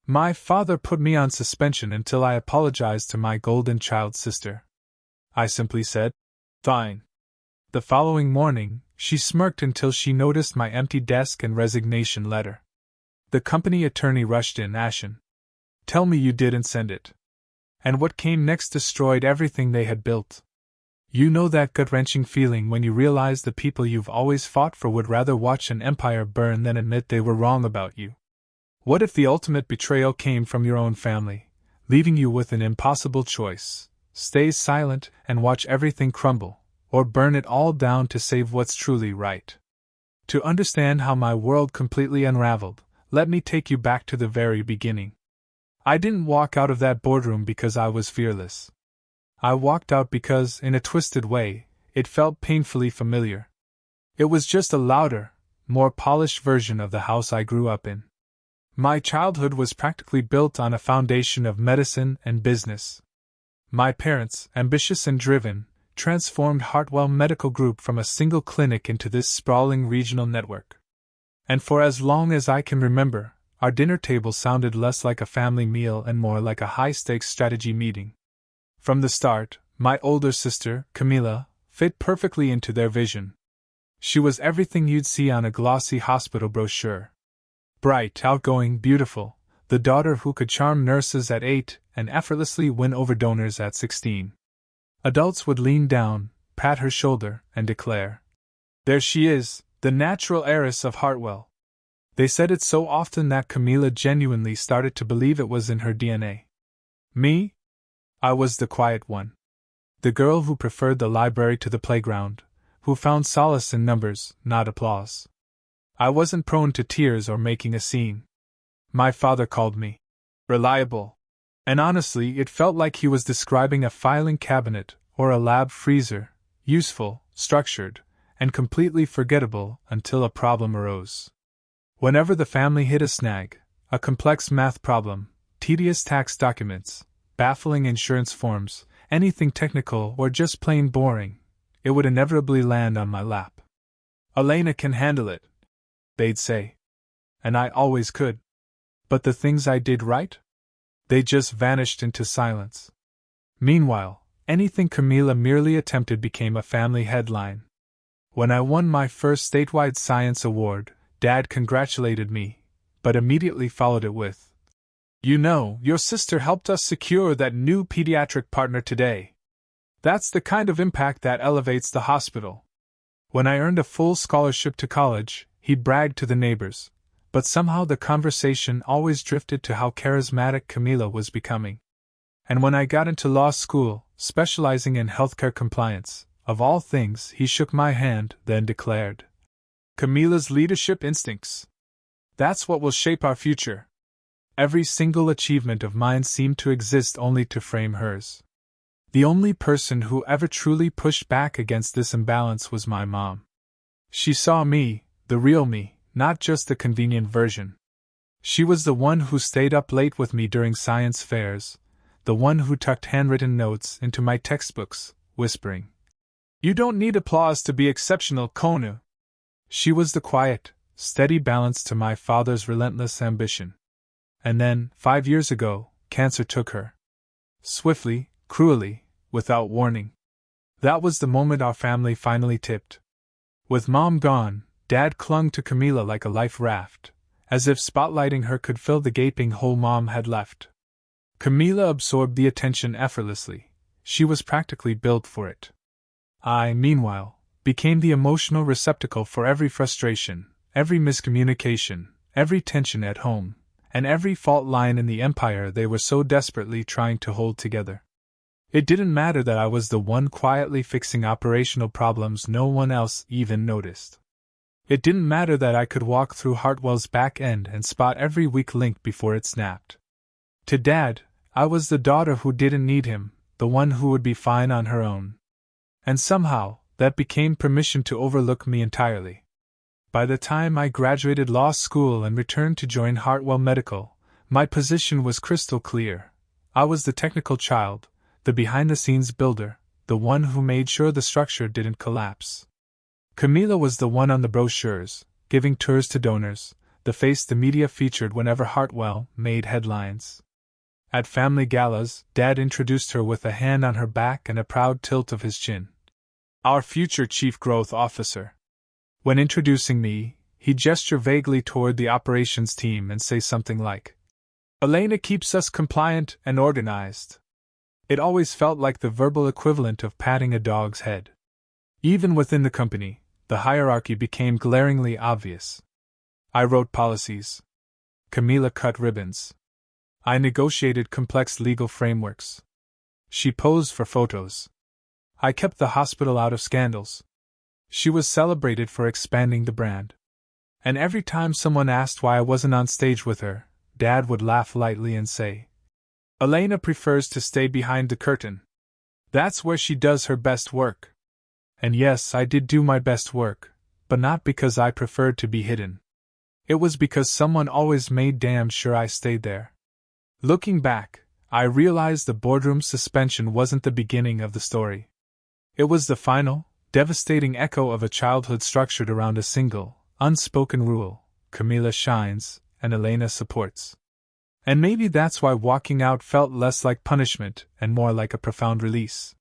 My father put me on suspension until I apologized to my golden child sister. I simply said, "Fine." The following morning, she smirked until she noticed my empty desk and resignation letter. The company attorney rushed in, ashen. "Tell me you didn't send it." And what came next destroyed everything they had built. You know that gut-wrenching feeling when you realize the people you've always fought for would rather watch an empire burn than admit they were wrong about you. What if the ultimate betrayal came from your own family, leaving you with an impossible choice: stay silent and watch everything crumble, or burn it all down to save what's truly right? To understand how my world completely unraveled, let me take you back to the very beginning. I didn't walk out of that boardroom because I was fearless. I walked out because, in a twisted way, it felt painfully familiar. It was just a louder, more polished version of the house I grew up in. My childhood was practically built on a foundation of medicine and business. My parents, ambitious and driven, transformed Hartwell Medical Group from a single clinic into this sprawling regional network. And for as long as I can remember, our dinner table sounded less like a family meal and more like a high-stakes strategy meeting. From the start, my older sister, Camilla, fit perfectly into their vision. She was everything you'd see on a glossy hospital brochure. Bright, outgoing, beautiful, the daughter who could charm nurses at 8 and effortlessly win over donors at 16. Adults would lean down, pat her shoulder, and declare, "There she is, the natural heiress of Hartwell." They said it so often that Camilla genuinely started to believe it was in her DNA. Me? I was the quiet one. The girl who preferred the library to the playground, who found solace in numbers, not applause. I wasn't prone to tears or making a scene. My father called me reliable. And honestly, it felt like he was describing a filing cabinet or a lab freezer, useful, structured, and completely forgettable until a problem arose. Whenever the family hit a snag, a complex math problem, tedious tax documents, baffling insurance forms, anything technical or just plain boring, it would inevitably land on my lap. "Elena can handle it," they'd say. And I always could. But the things I did right? They just vanished into silence. Meanwhile, anything Camilla merely attempted became a family headline. When I won my first statewide science award, Dad congratulated me, but immediately followed it with, "You know, your sister helped us secure that new pediatric partner today. That's the kind of impact that elevates the hospital." When I earned a full scholarship to college, he bragged to the neighbors, but somehow the conversation always drifted to how charismatic Camilla was becoming. And when I got into law school, specializing in healthcare compliance, of all things, he shook my hand, then declared, "Camilla's leadership instincts. That's what will shape our future." Every single achievement of mine seemed to exist only to frame hers. The only person who ever truly pushed back against this imbalance was my mom. She saw me, the real me, not just the convenient version. She was the one who stayed up late with me during science fairs, the one who tucked handwritten notes into my textbooks, whispering, "You don't need applause to be exceptional, Konu." She was the quiet, steady balance to my father's relentless ambition. And then, 5 years ago, cancer took her. Swiftly, cruelly, without warning. That was the moment our family finally tipped. With Mom gone, Dad clung to Camilla like a life raft, as if spotlighting her could fill the gaping hole Mom had left. Camilla absorbed the attention effortlessly. She was practically built for it. I, meanwhile, became the emotional receptacle for every frustration, every miscommunication, every tension at home, and every fault line in the empire they were so desperately trying to hold together. It didn't matter that I was the one quietly fixing operational problems no one else even noticed. It didn't matter that I could walk through Hartwell's back end and spot every weak link before it snapped. To Dad, I was the daughter who didn't need him, the one who would be fine on her own. And somehow, that became permission to overlook me entirely. By the time I graduated law school and returned to join Hartwell Medical, my position was crystal clear. I was the technical child, the behind-the-scenes builder, the one who made sure the structure didn't collapse. Camilla was the one on the brochures, giving tours to donors, the face the media featured whenever Hartwell made headlines. At family galas, Dad introduced her with a hand on her back and a proud tilt of his chin. Our future Chief Growth Officer. When introducing me, he'd gesture vaguely toward the operations team and say something like, "Elena keeps us compliant and organized." It always felt like the verbal equivalent of patting a dog's head. Even within the company, the hierarchy became glaringly obvious. I wrote policies. Camila cut ribbons. I negotiated complex legal frameworks. She posed for photos. I kept the hospital out of scandals. She was celebrated for expanding the brand. And every time someone asked why I wasn't on stage with her, Dad would laugh lightly and say, "Elena prefers to stay behind the curtain. That's where she does her best work." And yes, I did do my best work, but not because I preferred to be hidden. It was because someone always made damn sure I stayed there. Looking back, I realized the boardroom suspension wasn't the beginning of the story. It was the final, devastating echo of a childhood structured around a single, unspoken rule: Camila shines, and Elena supports. And maybe that's why walking out felt less like punishment and more like a profound release.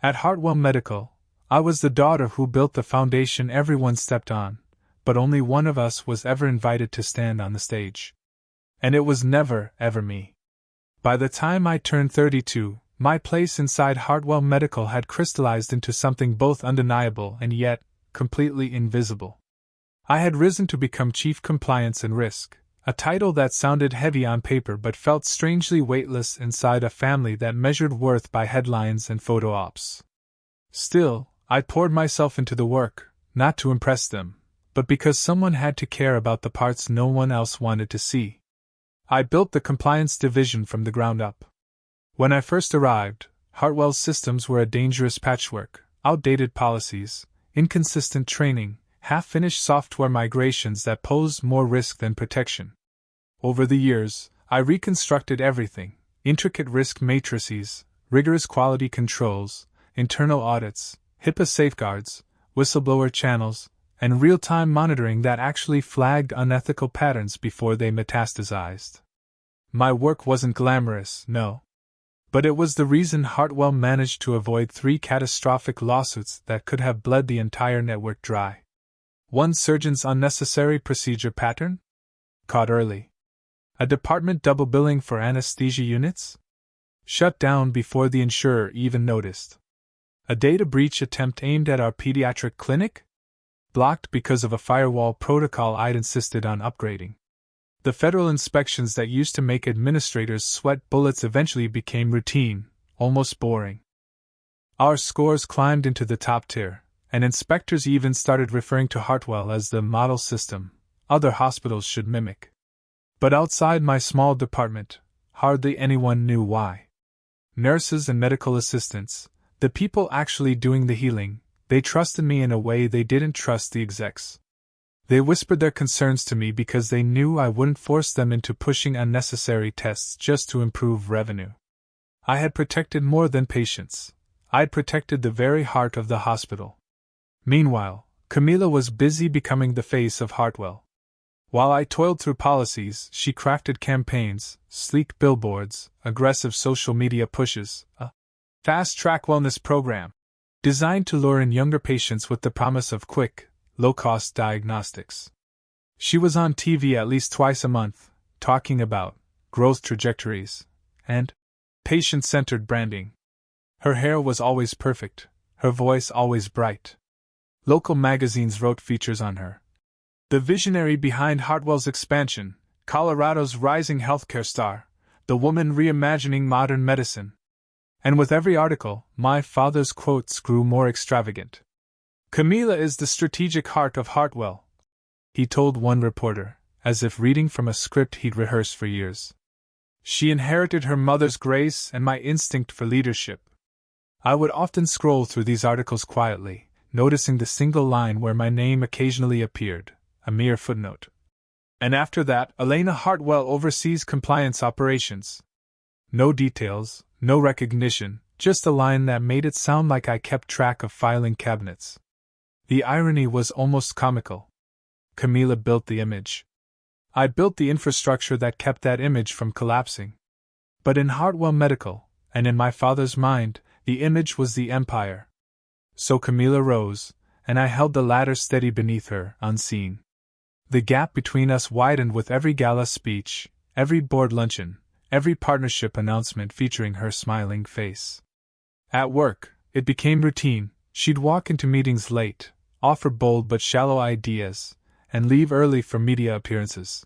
At Hartwell Medical, I was the daughter who built the foundation everyone stepped on, but only one of us was ever invited to stand on the stage. And it was never, ever me. By the time I turned 32, my place inside Hartwell Medical had crystallized into something both undeniable and yet completely invisible. I had risen to become Chief Compliance and Risk, a title that sounded heavy on paper but felt strangely weightless inside a family that measured worth by headlines and photo ops. Still, I poured myself into the work, not to impress them, but because someone had to care about the parts no one else wanted to see. I built the compliance division from the ground up. When I first arrived, Hartwell's systems were a dangerous patchwork: outdated policies, inconsistent training, half-finished software migrations that posed more risk than protection. Over the years, I reconstructed everything: intricate risk matrices, rigorous quality controls, internal audits, HIPAA safeguards, whistleblower channels, and real-time monitoring that actually flagged unethical patterns before they metastasized. My work wasn't glamorous, no. But it was the reason Hartwell managed to avoid 3 catastrophic lawsuits that could have bled the entire network dry. One surgeon's unnecessary procedure pattern? Caught early. A department double billing for anesthesia units? Shut down before the insurer even noticed. A data breach attempt aimed at our pediatric clinic? Blocked because of a firewall protocol I'd insisted on upgrading. The federal inspections that used to make administrators sweat bullets eventually became routine, almost boring. Our scores climbed into the top tier, and inspectors even started referring to Hartwell as the model system other hospitals should mimic. But outside my small department, hardly anyone knew why. Nurses and medical assistants, the people actually doing the healing, they trusted me in a way they didn't trust the execs. They whispered their concerns to me because they knew I wouldn't force them into pushing unnecessary tests just to improve revenue. I had protected more than patients. I'd protected the very heart of the hospital. Meanwhile, Camila was busy becoming the face of Hartwell. While I toiled through policies, she crafted campaigns, sleek billboards, aggressive social media pushes, a fast-track wellness program designed to lure in younger patients with the promise of quick, low-cost diagnostics. She was on TV at least twice a month, talking about growth trajectories and patient-centered branding. Her hair was always perfect, her voice always bright. Local magazines wrote features on her. The visionary behind Hartwell's expansion, Colorado's rising healthcare star, the woman reimagining modern medicine. And with every article, my father's quotes grew more extravagant. "Camila is the strategic heart of Hartwell," he told one reporter, as if reading from a script he'd rehearsed for years. "She inherited her mother's grace and my instinct for leadership." I would often scroll through these articles quietly, noticing the single line where my name occasionally appeared, a mere footnote. And after that, Elena Hartwell oversees compliance operations. No details, no recognition, just a line that made it sound like I kept track of filing cabinets. The irony was almost comical. Camila built the image. I built the infrastructure that kept that image from collapsing. But in Hartwell Medical, and in my father's mind, the image was the empire. So Camilla rose, and I held the ladder steady beneath her, unseen. The gap between us widened with every gala speech, every board luncheon, every partnership announcement featuring her smiling face. At work, it became routine. She'd walk into meetings late, offer bold but shallow ideas, and leave early for media appearances,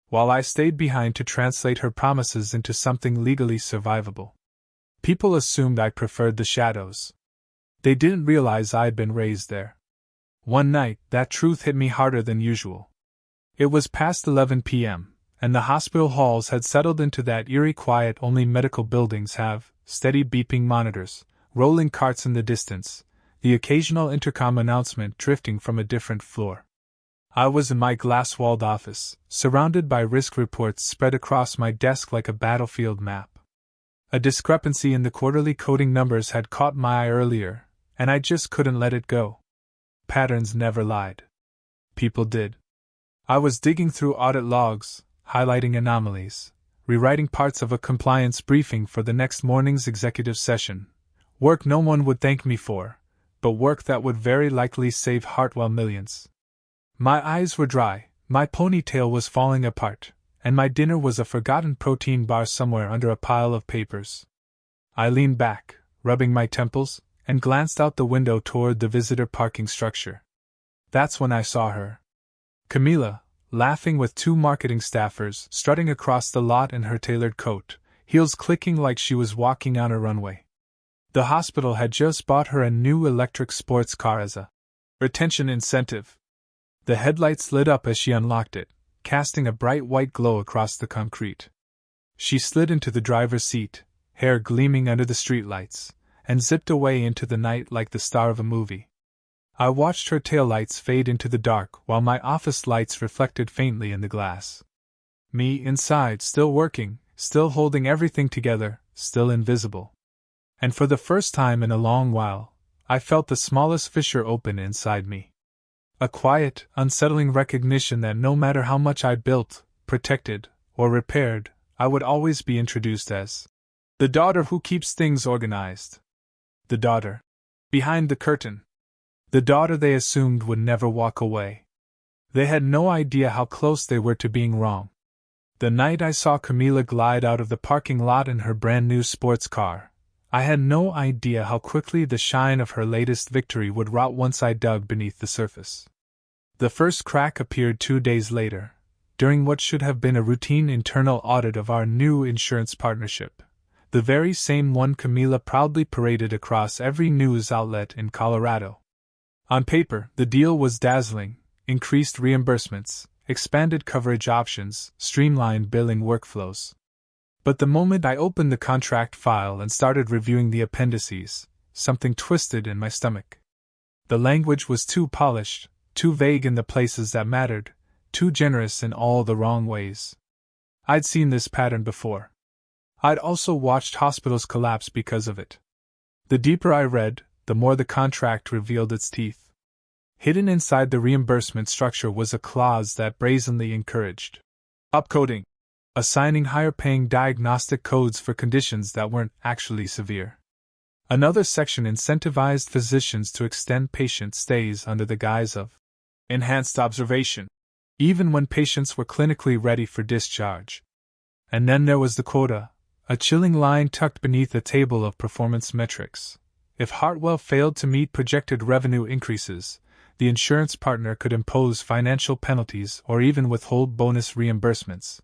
while I stayed behind to translate her promises into something legally survivable. People assumed I preferred the shadows. They didn't realize I'd been raised there. One night, that truth hit me harder than usual. It was past 11 p.m., and the hospital halls had settled into that eerie quiet only medical buildings have: steady beeping monitors, rolling carts in the distance, the occasional intercom announcement drifting from a different floor. I was in my glass-walled office, surrounded by risk reports spread across my desk like a battlefield map. A discrepancy in the quarterly coding numbers had caught my eye earlier, and I just couldn't let it go. Patterns never lied. People did. I was digging through audit logs, highlighting anomalies, rewriting parts of a compliance briefing for the next morning's executive session. Work no one would thank me for, but work that would very likely save Hartwell millions. My eyes were dry, my ponytail was falling apart, and my dinner was a forgotten protein bar somewhere under a pile of papers. I leaned back, rubbing my temples, and glanced out the window toward the visitor parking structure. That's when I saw her. Camilla, laughing with two marketing staffers strutting across the lot in her tailored coat, heels clicking like she was walking on a runway. The hospital had just bought her a new electric sports car as a retention incentive. The headlights lit up as she unlocked it, casting a bright white glow across the concrete. She slid into the driver's seat, hair gleaming under the streetlights, and zipped away into the night like the star of a movie. I watched her taillights fade into the dark while my office lights reflected faintly in the glass. Me inside, still working, still holding everything together, still invisible. And for the first time in a long while, I felt the smallest fissure open inside me. A quiet, unsettling recognition that no matter how much I built, protected, or repaired, I would always be introduced as the daughter who keeps things organized. The daughter behind the curtain. The daughter they assumed would never walk away. They had no idea how close they were to being wrong. The night I saw Camilla glide out of the parking lot in her brand new sports car, I had no idea how quickly the shine of her latest victory would rot once I dug beneath the surface. The first crack appeared 2 days later, during what should have been a routine internal audit of our new insurance partnership, the very same one Camilla proudly paraded across every news outlet in Colorado. On paper, the deal was dazzling: increased reimbursements, expanded coverage options, streamlined billing workflows. But the moment I opened the contract file and started reviewing the appendices, something twisted in my stomach. The language was too polished, too vague in the places that mattered, too generous in all the wrong ways. I'd seen this pattern before. I'd also watched hospitals collapse because of it. The deeper I read, the more the contract revealed its teeth. Hidden inside the reimbursement structure was a clause that brazenly encouraged upcoding, assigning higher-paying diagnostic codes for conditions that weren't actually severe. Another section incentivized physicians to extend patient stays under the guise of enhanced observation, even when patients were clinically ready for discharge. And then there was the quota, a chilling line tucked beneath a table of performance metrics. If Hartwell failed to meet projected revenue increases, the insurance partner could impose financial penalties or even withhold bonus reimbursements.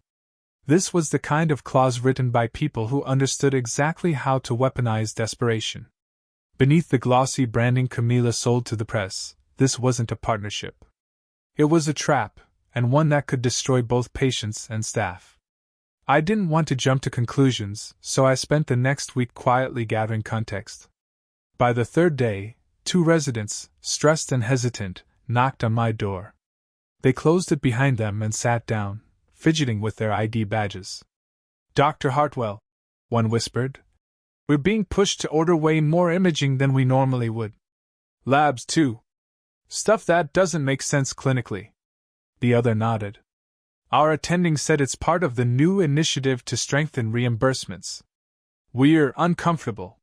This was the kind of clause written by people who understood exactly how to weaponize desperation. Beneath the glossy branding Camilla sold to the press, this wasn't a partnership. It was a trap, and one that could destroy both patients and staff. I didn't want to jump to conclusions, so I spent the next week quietly gathering context. By the third day, 2 residents, stressed and hesitant, knocked on my door. They closed it behind them and sat down, fidgeting with their ID badges. "Dr. Hartwell," one whispered, "we're being pushed to order way more imaging than we normally would. Labs, too. Stuff that doesn't make sense clinically." The other nodded. Our attending said it's part of the new initiative to strengthen reimbursements. We're uncomfortable.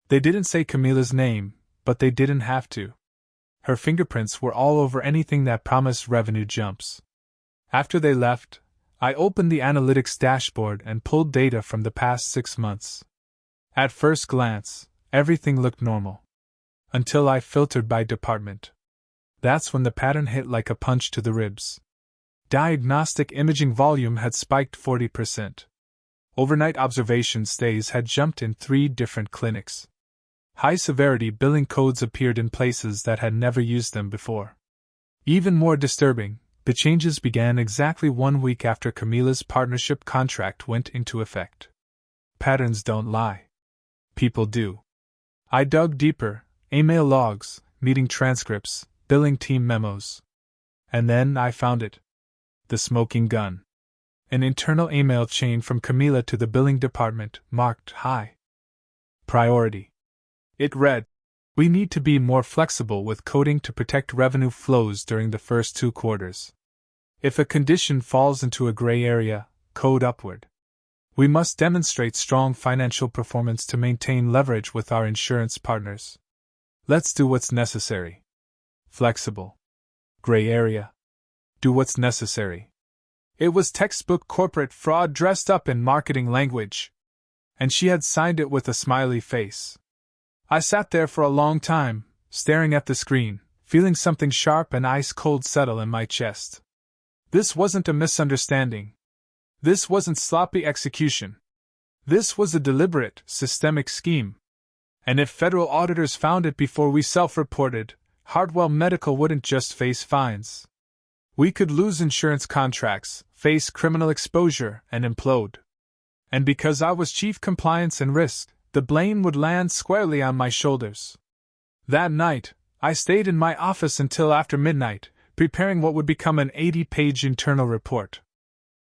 They didn't say Camilla's name, but they didn't have to. Her fingerprints were all over anything that promised revenue jumps. After they left, I opened the analytics dashboard and pulled data from the past 6 months. At first glance, everything looked normal. Until I filtered by department. That's when the pattern hit like a punch to the ribs. Diagnostic imaging volume had spiked 40%. Overnight observation stays had jumped in 3 different clinics. High-severity billing codes appeared in places that had never used them before. Even more disturbing, the changes began exactly 1 week after Camilla's partnership contract went into effect. Patterns don't lie. People do. I dug deeper, email logs, meeting transcripts, billing team memos. And then I found it. The smoking gun. An internal email chain from Camilla to the billing department, marked high priority. It read, "We need to be more flexible with coding to protect revenue flows during the first 2 quarters. If a condition falls into a gray area, code upward. We must demonstrate strong financial performance to maintain leverage with our insurance partners. Let's do what's necessary. Flexible. Gray area. Do what's necessary." It was textbook corporate fraud dressed up in marketing language. And she had signed it with a smiley face. I sat there for a long time, staring at the screen, feeling something sharp and ice-cold settle in my chest. This wasn't a misunderstanding. This wasn't sloppy execution. This was a deliberate, systemic scheme. And if federal auditors found it before we self-reported, Hartwell Medical wouldn't just face fines. We could lose insurance contracts, face criminal exposure, and implode. And because I was chief compliance and risk, the blame would land squarely on my shoulders. That night, I stayed in my office until after midnight, preparing what would become an 80-page internal report.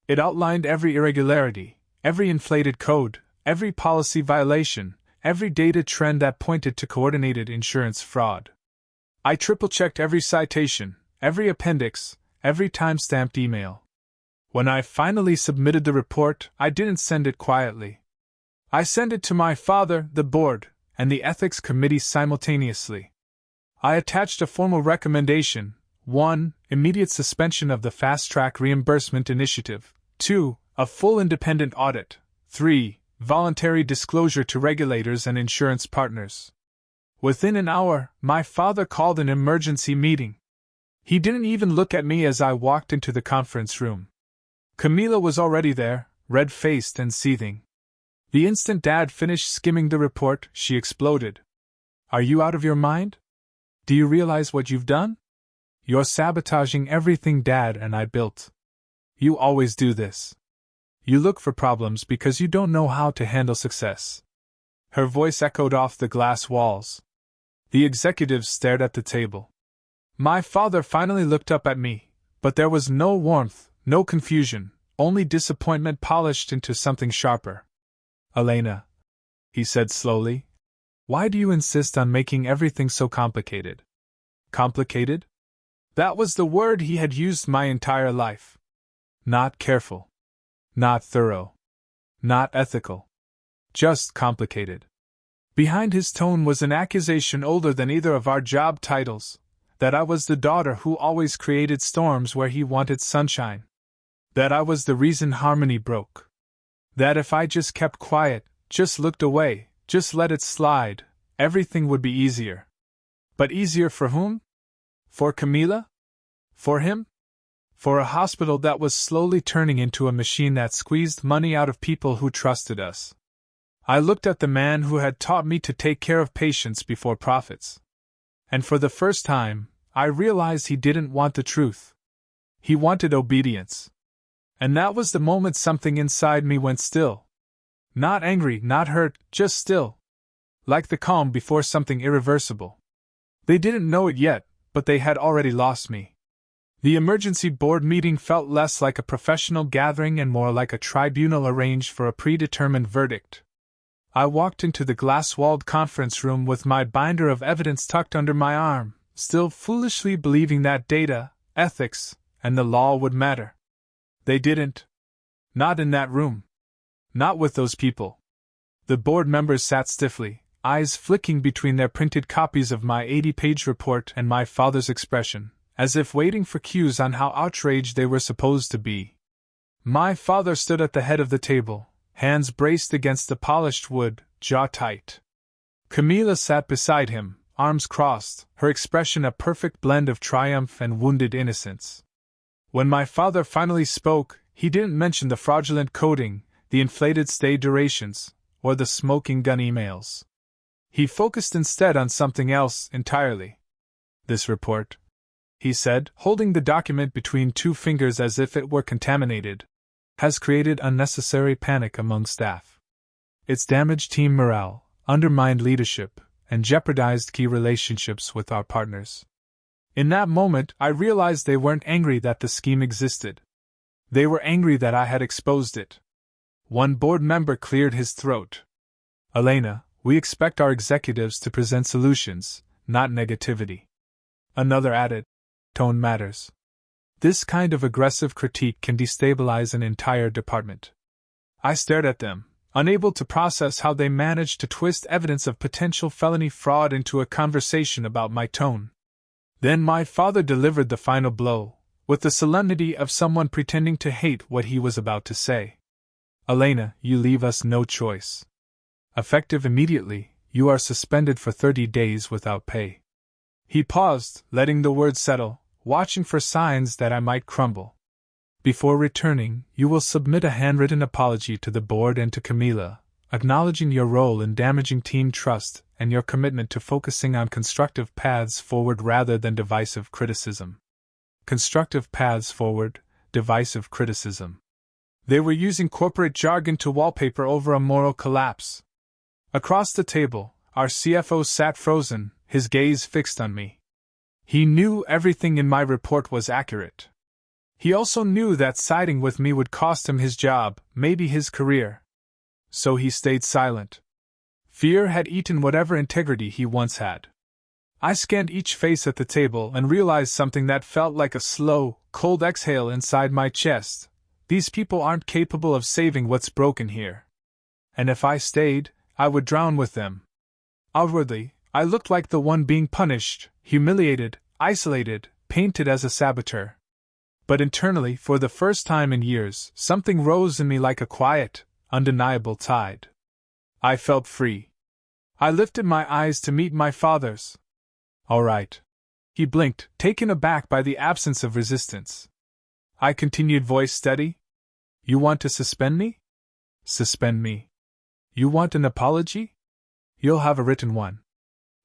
It outlined every irregularity, every inflated code, every policy violation, every data trend that pointed to coordinated insurance fraud. I triple-checked every citation, every appendix, every time-stamped email. When I finally submitted the report, I didn't send it quietly. I sent it to my father, the board, and the ethics committee simultaneously. I attached a formal recommendation: 1. Immediate suspension of the fast-track reimbursement initiative. 2. A full independent audit. 3. Voluntary disclosure to regulators and insurance partners. Within an hour, my father called an emergency meeting. He didn't even look at me as I walked into the conference room. Camilla was already there, red-faced and seething. The instant Dad finished skimming the report, she exploded. "Are you out of your mind? Do you realize what you've done? You're sabotaging everything Dad and I built. You always do this. You look for problems because you don't know how to handle success." Her voice echoed off the glass walls. The executives stared at the table. My father finally looked up at me, but there was no warmth, no confusion, only disappointment polished into something sharper. "Elena," he said slowly, "why do you insist on making everything so complicated?" Complicated? That was the word he had used my entire life. Not careful. Not thorough. Not ethical. Just complicated. Behind his tone was an accusation older than either of our job titles, that I was the daughter who always created storms where he wanted sunshine. That I was the reason harmony broke. That if I just kept quiet, just looked away, just let it slide, everything would be easier. But easier for whom? For Camilla? For him? For a hospital that was slowly turning into a machine that squeezed money out of people who trusted us. I looked at the man who had taught me to take care of patients before profits. And for the first time, I realized he didn't want the truth. He wanted obedience. And that was the moment something inside me went still. Not angry, not hurt, just still. Like the calm before something irreversible. They didn't know it yet, but they had already lost me. The emergency board meeting felt less like a professional gathering and more like a tribunal arranged for a predetermined verdict. I walked into the glass-walled conference room with my binder of evidence tucked under my arm, still foolishly believing that data, ethics, and the law would matter. They didn't. Not in that room. Not with those people. The board members sat stiffly, eyes flicking between their printed copies of my 80-page report and my father's expression, as if waiting for cues on how outraged they were supposed to be. My father stood at the head of the table, hands braced against the polished wood, jaw tight. Camila sat beside him, arms crossed, her expression a perfect blend of triumph and wounded innocence. When my father finally spoke, he didn't mention the fraudulent coding, the inflated stay durations, or the smoking gun emails. He focused instead on something else entirely. This report, he said, holding the document between two fingers as if it were contaminated, has created unnecessary panic among staff. It's damaged team morale, undermined leadership, and jeopardized key relationships with our partners. In that moment, I realized they weren't angry that the scheme existed. They were angry that I had exposed it. One board member cleared his throat. Elena, we expect our executives to present solutions, not negativity. Another added, tone matters. This kind of aggressive critique can destabilize an entire department. I stared at them, unable to process how they managed to twist evidence of potential felony fraud into a conversation about my tone. Then my father delivered the final blow, with the solemnity of someone pretending to hate what he was about to say. Elena, you leave us no choice. Effective immediately, you are suspended for 30 days without pay. He paused, letting the words settle, watching for signs that I might crumble. Before returning, you will submit a handwritten apology to the board and to Camila, acknowledging your role in damaging team trust and your commitment to focusing on constructive paths forward rather than divisive criticism. Constructive paths forward, divisive criticism. They were using corporate jargon to wallpaper over a moral collapse. Across the table, our CFO sat frozen, his gaze fixed on me. He knew everything in my report was accurate. He also knew that siding with me would cost him his job, maybe his career. So he stayed silent. Fear had eaten whatever integrity he once had. I scanned each face at the table and realized something that felt like a slow, cold exhale inside my chest. These people aren't capable of saving what's broken here. And if I stayed, I would drown with them. Outwardly, I looked like the one being punished, humiliated, isolated, painted as a saboteur. But internally, for the first time in years, something rose in me like a quiet, undeniable tide. I felt free. I lifted my eyes to meet my father's. All right. He blinked, taken aback by the absence of resistance. I continued, voice steady. You want to suspend me? Suspend me. You want an apology? You'll have a written one.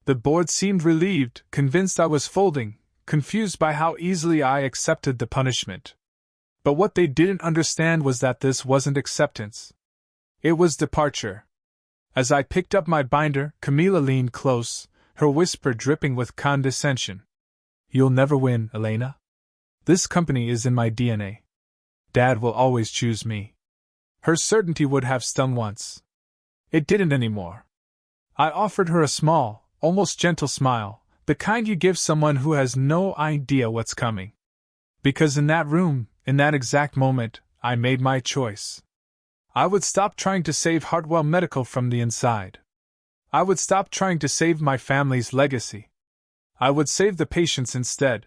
The board seemed relieved, convinced I was folding, confused by how easily I accepted the punishment. But what they didn't understand was that this wasn't acceptance. It was departure. As I picked up my binder, Camila leaned close, her whisper dripping with condescension. You'll never win, Elena. This company is in my DNA. Dad will always choose me. Her certainty would have stung once. It didn't anymore. I offered her a small, almost gentle smile, the kind you give someone who has no idea what's coming. Because in that room, in that exact moment, I made my choice. I would stop trying to save Hartwell Medical from the inside. I would stop trying to save my family's legacy. I would save the patients instead.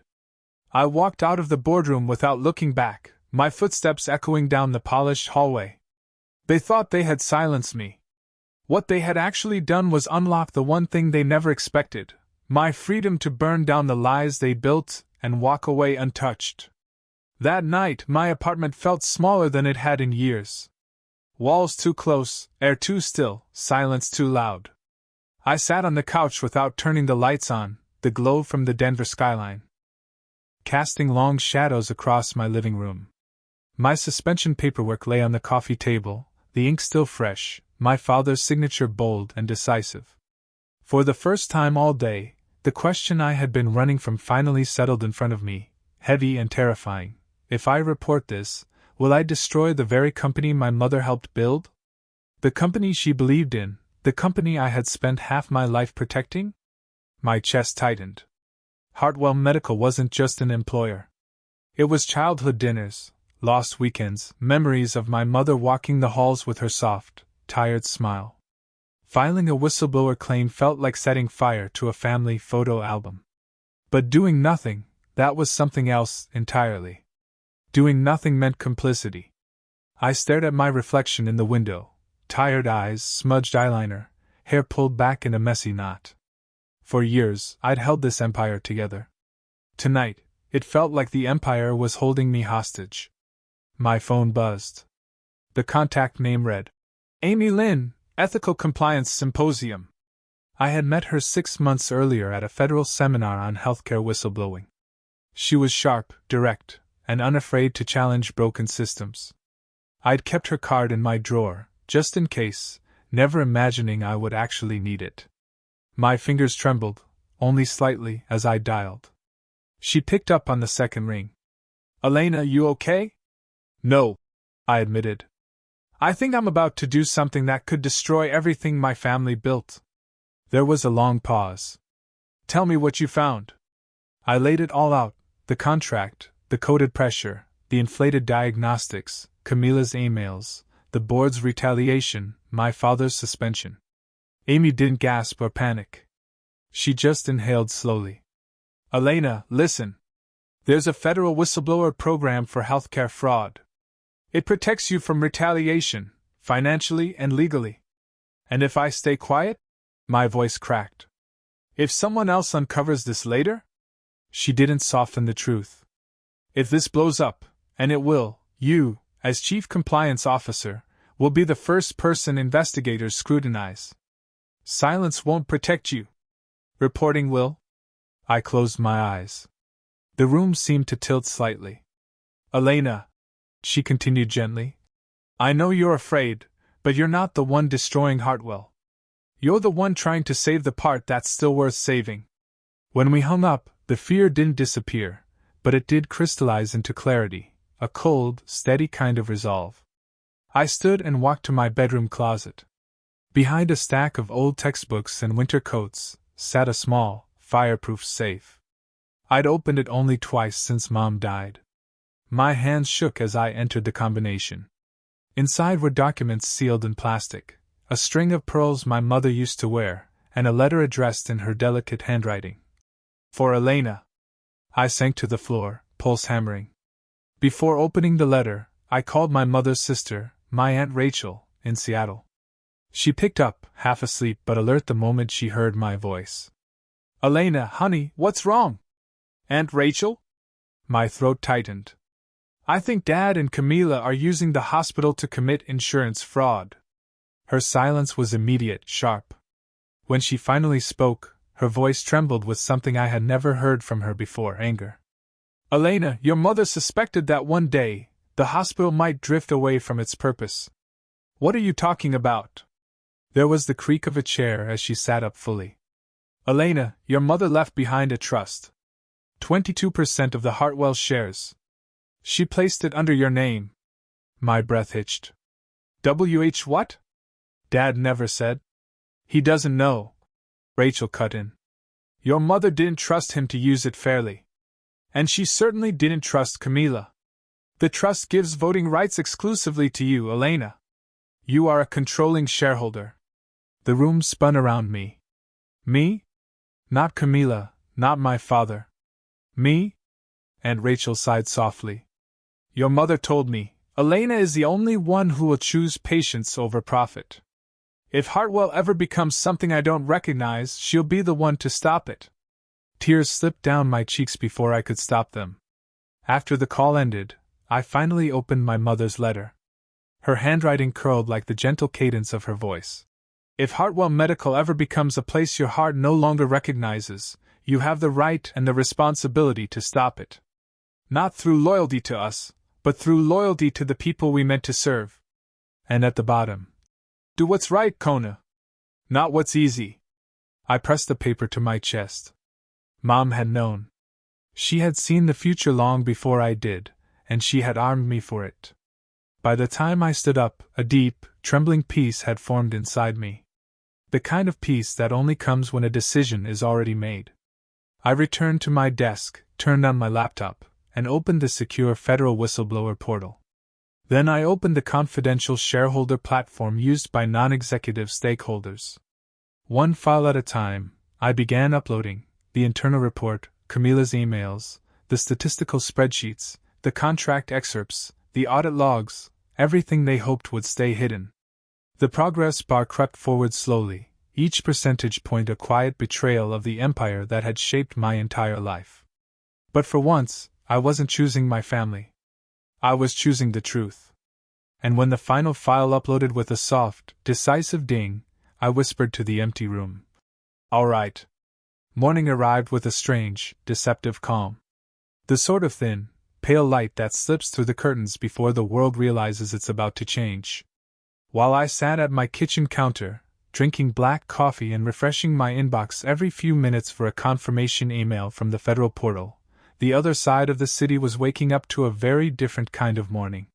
I walked out of the boardroom without looking back, my footsteps echoing down the polished hallway. They thought they had silenced me. What they had actually done was unlock the one thing they never expected, my freedom to burn down the lies they built and walk away untouched. That night, my apartment felt smaller than it had in years. Walls too close, air too still, silence too loud. I sat on the couch without turning the lights on, the glow from the Denver skyline casting long shadows across my living room. My suspension paperwork lay on the coffee table, the ink still fresh, my father's signature bold and decisive. For the first time all day, the question I had been running from finally settled in front of me, heavy and terrifying. If I report this, will I destroy the very company my mother helped build? The company she believed in, the company I had spent half my life protecting? My chest tightened. Hartwell Medical wasn't just an employer. It was childhood dinners, lost weekends, memories of my mother walking the halls with her soft, tired smile. Filing a whistleblower claim felt like setting fire to a family photo album. But doing nothing, that was something else entirely. Doing nothing meant complicity. I stared at my reflection in the window, tired eyes, smudged eyeliner, hair pulled back in a messy knot. For years, I'd held this empire together. Tonight, it felt like the empire was holding me hostage. My phone buzzed. The contact name read, Amy Lynn, Ethical Compliance Symposium. I had met her 6 months earlier at a federal seminar on healthcare whistleblowing. She was sharp, direct, and unafraid to challenge broken systems. I'd kept her card in my drawer, just in case, never imagining I would actually need it. My fingers trembled, only slightly, as I dialed. She picked up on the second ring. Elena, you okay? No, I admitted. I think I'm about to do something that could destroy everything my family built. There was a long pause. Tell me what you found. I laid it all out, the contract, the coded pressure, the inflated diagnostics, Camila's emails, the board's retaliation, my father's suspension. Amy didn't gasp or panic. She just inhaled slowly. Elena, listen. There's a federal whistleblower program for healthcare fraud. It protects you from retaliation, financially and legally. And if I stay quiet? My voice cracked. If someone else uncovers this later? She didn't soften the truth. If this blows up, and it will, you, as Chief Compliance Officer, will be the first person investigators scrutinize. Silence won't protect you. Reporting will? I closed my eyes. The room seemed to tilt slightly. Elena, she continued gently, I know you're afraid, but you're not the one destroying Hartwell. You're the one trying to save the part that's still worth saving. When we hung up, the fear didn't disappear, but it did crystallize into clarity, a cold, steady kind of resolve. I stood and walked to my bedroom closet. Behind a stack of old textbooks and winter coats sat a small, fireproof safe. I'd opened it only twice since Mom died. My hands shook as I entered the combination. Inside were documents sealed in plastic, a string of pearls my mother used to wear, and a letter addressed in her delicate handwriting. For Elena. I sank to the floor, pulse hammering. Before opening the letter, I called my mother's sister, my Aunt Rachel, in Seattle. She picked up, half asleep but alert the moment she heard my voice. Elena, honey, what's wrong? Aunt Rachel? My throat tightened. I think Dad and Camila are using the hospital to commit insurance fraud. Her silence was immediate, sharp. When she finally spoke, her voice trembled with something I had never heard from her before, anger. Elena, your mother suspected that one day, the hospital might drift away from its purpose. What are you talking about? There was the creak of a chair as she sat up fully. Elena, your mother left behind a trust. 22% of the Hartwell shares. She placed it under your name. My breath hitched. WH what? Dad never said. He doesn't know. Rachel cut in. Your mother didn't trust him to use it fairly. And she certainly didn't trust Camila. The trust gives voting rights exclusively to you, Elena. You are a controlling shareholder. The room spun around me. Me? Not Camila, not my father. Me? And Rachel sighed softly. Your mother told me, Elena is the only one who will choose patience over profit. If Hartwell ever becomes something I don't recognize, she'll be the one to stop it. Tears slipped down my cheeks before I could stop them. After the call ended, I finally opened my mother's letter. Her handwriting curled like the gentle cadence of her voice. If Hartwell Medical ever becomes a place your heart no longer recognizes, you have the right and the responsibility to stop it. Not through loyalty to us, but through loyalty to the people we meant to serve. And at the bottom, do what's right, Kona. Not what's easy. I pressed the paper to my chest. Mom had known. She had seen the future long before I did, and she had armed me for it. By the time I stood up, a deep, trembling peace had formed inside me. The kind of peace that only comes when a decision is already made. I returned to my desk, turned on my laptop, and opened the secure federal whistleblower portal. Then I opened the confidential shareholder platform used by non-executive stakeholders. One file at a time, I began uploading the internal report, Camila's emails, the statistical spreadsheets, the contract excerpts, the audit logs, everything they hoped would stay hidden. The progress bar crept forward slowly, each percentage point a quiet betrayal of the empire that had shaped my entire life. But for once, I wasn't choosing my family. I was choosing the truth. And when the final file uploaded with a soft, decisive ding, I whispered to the empty room, "All right." Morning arrived with a strange, deceptive calm. The sort of thin, pale light that slips through the curtains before the world realizes it's about to change. While I sat at my kitchen counter, drinking black coffee and refreshing my inbox every few minutes for a confirmation email from the federal portal, the other side of the city was waking up to a very different kind of morning.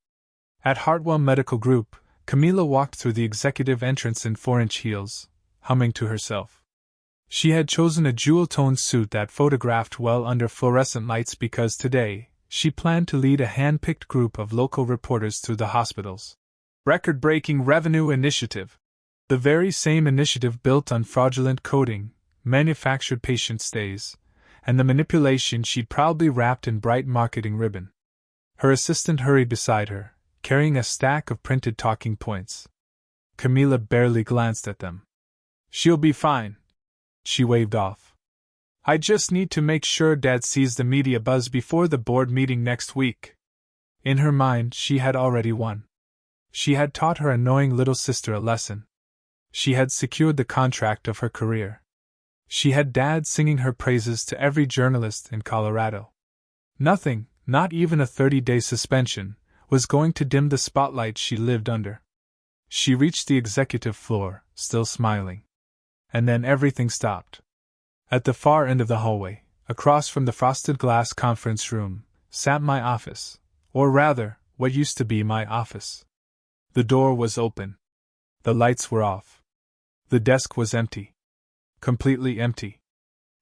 At Hartwell Medical Group, Camila walked through the executive entrance in 4-inch heels, humming to herself. She had chosen a jewel-toned suit that photographed well under fluorescent lights because today, she planned to lead a hand-picked group of local reporters through the hospital's record-breaking revenue initiative. The very same initiative built on fraudulent coding, manufactured patient stays, and the manipulation she'd proudly wrapped in bright marketing ribbon. Her assistant hurried beside her, carrying a stack of printed talking points. Camila barely glanced at them. "She'll be fine," she waved off. "I just need to make sure Dad sees the media buzz before the board meeting next week." In her mind, she had already won. She had taught her annoying little sister a lesson. She had secured the contract of her career. She had Dad singing her praises to every journalist in Colorado. Nothing, not even a 30-day suspension, was going to dim the spotlight she lived under. She reached the executive floor, still smiling. And then everything stopped. At the far end of the hallway, across from the frosted glass conference room, sat my office, or rather, what used to be my office. The door was open. The lights were off. The desk was empty. Completely empty.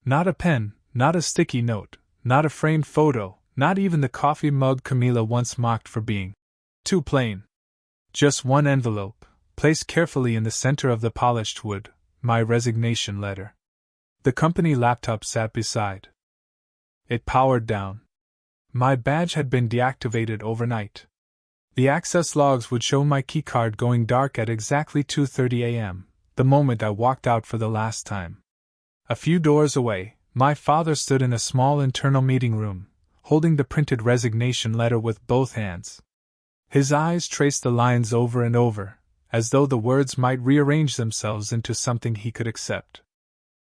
Not a pen, not a sticky note, not a framed photo, not even the coffee mug Camila once mocked for being too plain. Just one envelope, placed carefully in the center of the polished wood, my resignation letter. The company laptop sat beside. It powered down. My badge had been deactivated overnight. The access logs would show my keycard going dark at exactly 2:30 a.m., the moment I walked out for the last time. A few doors away, my father stood in a small internal meeting room, holding the printed resignation letter with both hands. His eyes traced the lines over and over, as though the words might rearrange themselves into something he could accept.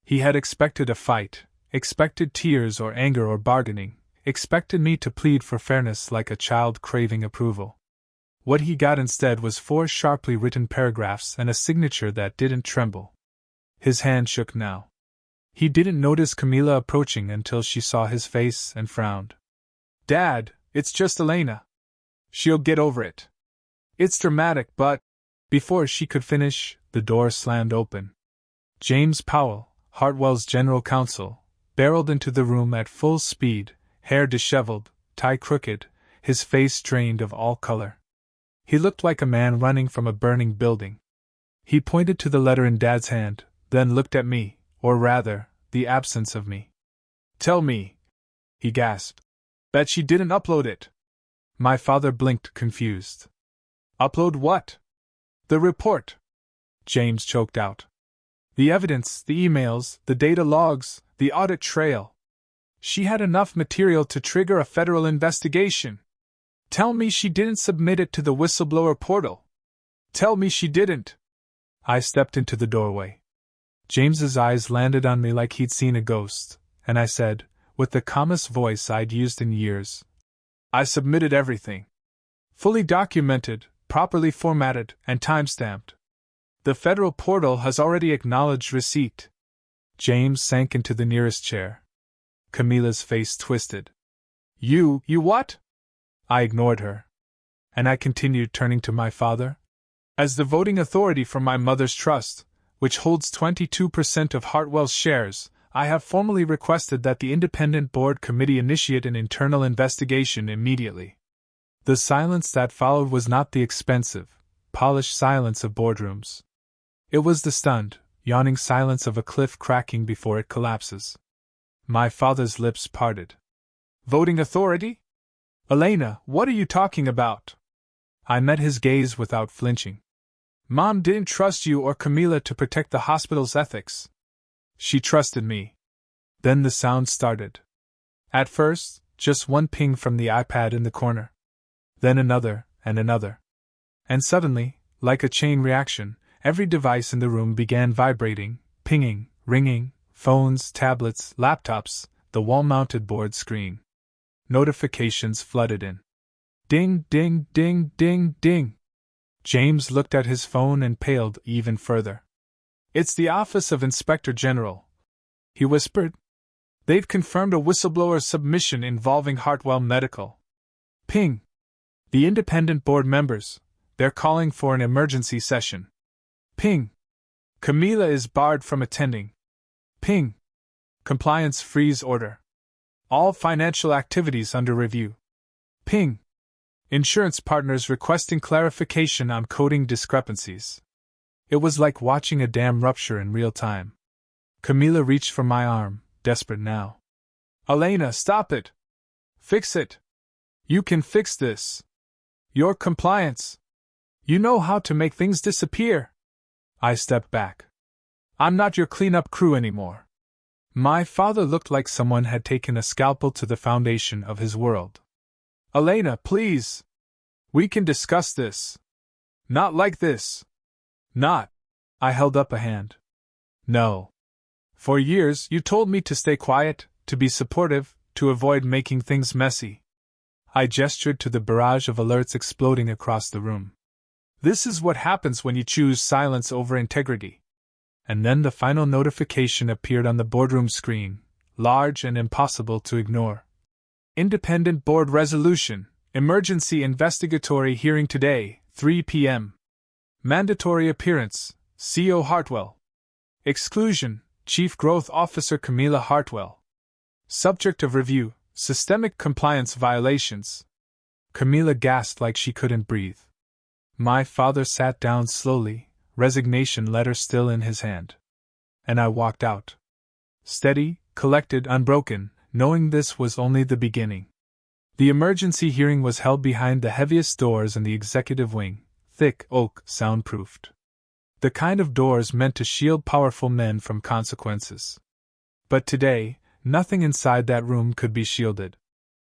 He had expected a fight, expected tears or anger or bargaining, expected me to plead for fairness like a child craving approval. What he got instead was 4 sharply written paragraphs and a signature that didn't tremble. His hand shook now. He didn't notice Camila approaching until she saw his face and frowned. "Dad, it's just Elena. She'll get over it. It's dramatic, but..." Before she could finish, the door slammed open. James Powell, Hartwell's general counsel, barreled into the room at full speed, hair disheveled, tie crooked, his face drained of all color. He looked like a man running from a burning building. He pointed to the letter in Dad's hand, then looked at me, or rather, the absence of me. "Tell me," he gasped, "that she didn't upload it." My father blinked, confused. "Upload what?" "The report," James choked out. "The evidence, the emails, the data logs, the audit trail. She had enough material to trigger a federal investigation. Tell me she didn't submit it to the whistleblower portal. Tell me she didn't." I stepped into the doorway. James's eyes landed on me like he'd seen a ghost, and I said, with the calmest voice I'd used in years, "I submitted everything. Fully documented, properly formatted, and time-stamped. The federal portal has already acknowledged receipt." James sank into the nearest chair. Camila's face twisted. You what?" I ignored her. And I continued, turning to my father. "As the voting authority for my mother's trust, which holds 22% of Hartwell's shares, I have formally requested that the independent board committee initiate an internal investigation immediately. The silence that followed was not the expensive, polished silence of boardrooms. It was the stunned, yawning silence of a cliff cracking before it collapses. My father's lips parted. Voting authority? Elena, what are you talking about? I met his gaze without flinching. Mom didn't trust you or Camila to protect the hospital's ethics. She trusted me. Then the sound started. At first, just one ping from the iPad in the corner. Then another, and another. And suddenly, like a chain reaction, every device in the room began vibrating, pinging, ringing, phones, tablets, laptops, the wall-mounted board screen. Notifications flooded in. Ding, ding, ding, ding, ding. James looked at his phone and paled even further. It's the Office of Inspector General, he whispered. They've confirmed a whistleblower submission involving Hartwell Medical. Ping. The independent board members, they're calling for an emergency session. Ping. Camila is barred from attending. Ping. Compliance freeze order. All financial activities under review. Ping. Insurance partners requesting clarification on coding discrepancies. It was like watching a dam rupture in real time. Camila reached for my arm, desperate now. Elena, stop it! Fix it! You can fix this! Your compliance! You know how to make things disappear! I stepped back. I'm not your cleanup crew anymore. My father looked like someone had taken a scalpel to the foundation of his world. Elena, please! We can discuss this. Not like this. Not. I held up a hand. No. For years, you told me to stay quiet, to be supportive, to avoid making things messy. I gestured to the barrage of alerts exploding across the room. This is what happens when you choose silence over integrity. And then the final notification appeared on the boardroom screen, large and impossible to ignore. Independent Board Resolution. Emergency investigatory hearing today, 3 p.m. Mandatory appearance, CO Hartwell. Exclusion, Chief Growth Officer Camila Hartwell. Subject of review, systemic compliance violations. Camila gasped like she couldn't breathe. My father sat down slowly, resignation letter still in his hand. And I walked out. Steady, collected, unbroken, knowing this was only the beginning. The emergency hearing was held behind the heaviest doors in the executive wing, thick oak, soundproofed. The kind of doors meant to shield powerful men from consequences. But today, nothing inside that room could be shielded.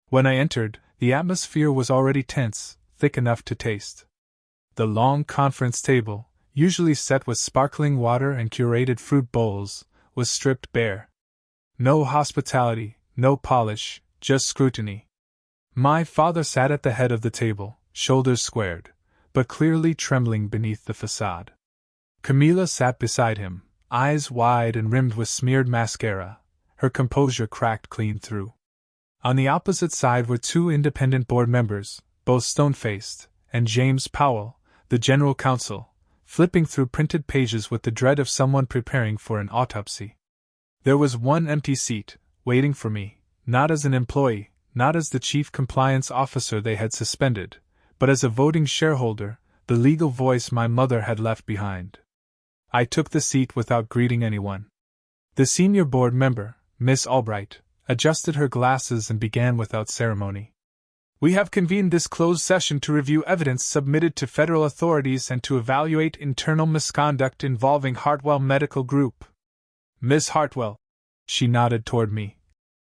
When I entered, the atmosphere was already tense, thick enough to taste. The long conference table, usually set with sparkling water and curated fruit bowls, was stripped bare. No hospitality, no polish, just scrutiny. My father sat at the head of the table, shoulders squared, but clearly trembling beneath the facade. Camila sat beside him, eyes wide and rimmed with smeared mascara, her composure cracked clean through. On the opposite side were two independent board members, both stone-faced, and James Powell, the general counsel, flipping through printed pages with the dread of someone preparing for an autopsy. There was one empty seat, waiting for me, not as an employee, not as the chief compliance officer they had suspended, but as a voting shareholder, the legal voice my mother had left behind. I took the seat without greeting anyone. The senior board member, Miss Albright, adjusted her glasses and began without ceremony. We have convened this closed session to review evidence submitted to federal authorities and to evaluate internal misconduct involving Hartwell Medical Group. Miss Hartwell, she nodded toward me,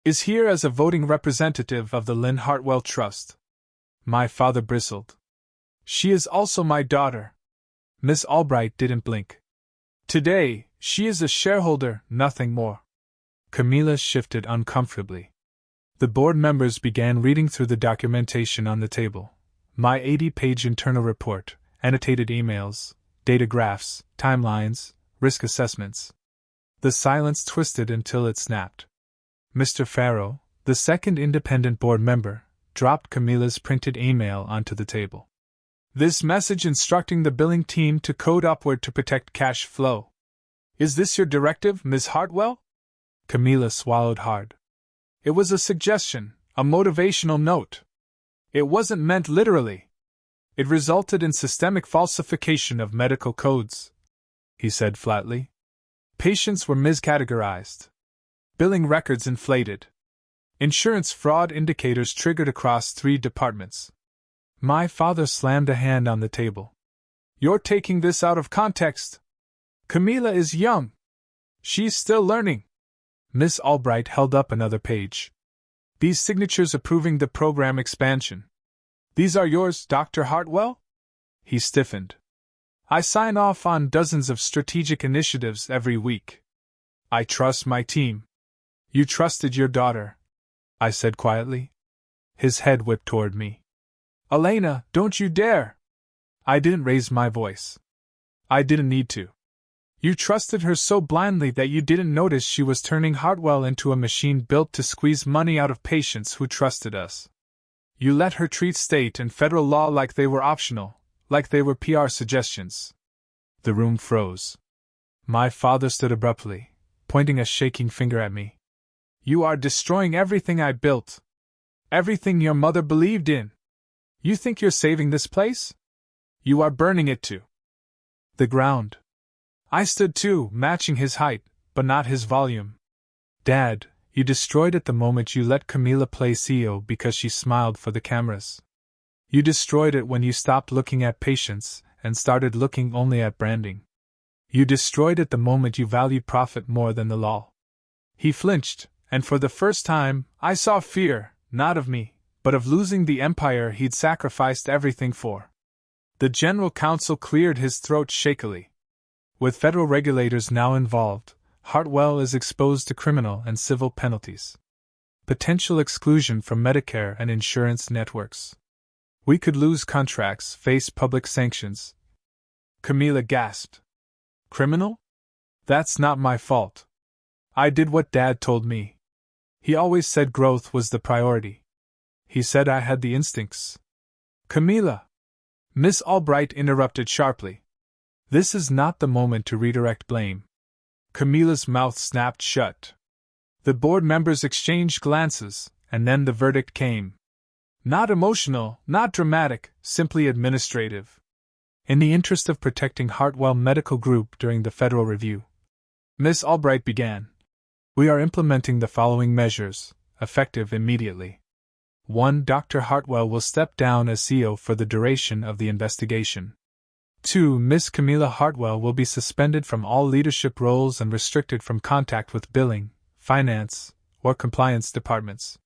is here as a voting representative of the Lynn Hartwell Trust. My father bristled. She is also my daughter. Miss Albright didn't blink. Today, she is a shareholder, nothing more. Camila shifted uncomfortably. The board members began reading through the documentation on the table. My 80-page internal report, annotated emails, data graphs, timelines, risk assessments. The silence twisted until it snapped. Mr. Farrow, the second independent board member, dropped Camila's printed email onto the table. This message instructing the billing team to code upward to protect cash flow. Is this your directive, Ms. Hartwell? Camilla swallowed hard. It was a suggestion, a motivational note. It wasn't meant literally. It resulted in systemic falsification of medical codes, he said flatly. Patients were miscategorized. Billing records inflated. Insurance fraud indicators triggered across 3 departments. My father slammed a hand on the table. You're taking this out of context. Camilla is young. She's still learning. Miss Albright held up another page. These signatures approving the program expansion. These are yours, Dr. Hartwell? He stiffened. I sign off on dozens of strategic initiatives every week. I trust my team. You trusted your daughter, I said quietly. His head whipped toward me. Elena, don't you dare! I didn't raise my voice. I didn't need to. You trusted her so blindly that you didn't notice she was turning Hartwell into a machine built to squeeze money out of patients who trusted us. You let her treat state and federal law like they were optional, like they were PR suggestions. The room froze. My father stood abruptly, pointing a shaking finger at me. You are destroying everything I built. Everything your mother believed in. You think you're saving this place? You are burning it to the ground. I stood too, matching his height, but not his volume. Dad, you destroyed it the moment you let Camilla play CEO because she smiled for the cameras. You destroyed it when you stopped looking at patients and started looking only at branding. You destroyed it the moment you valued profit more than the law. He flinched, and for the first time, I saw fear, not of me, but of losing the empire he'd sacrificed everything for. The general counsel cleared his throat shakily. With federal regulators now involved, Hartwell is exposed to criminal and civil penalties. Potential exclusion from Medicare and insurance networks. We could lose contracts, face public sanctions. Camilla gasped. Criminal? That's not my fault. I did what Dad told me. He always said growth was the priority. He said I had the instincts. Camilla! Miss Albright interrupted sharply. This is not the moment to redirect blame. Camilla's mouth snapped shut. The board members exchanged glances, and then the verdict came. Not emotional, not dramatic, simply administrative. In the interest of protecting Hartwell Medical Group during the federal review, Miss Albright began. We are implementing the following measures, effective immediately. 1. Dr. Hartwell will step down as CEO for the duration of the investigation. 2. Miss Camilla Hartwell will be suspended from all leadership roles and restricted from contact with billing, finance, or compliance departments.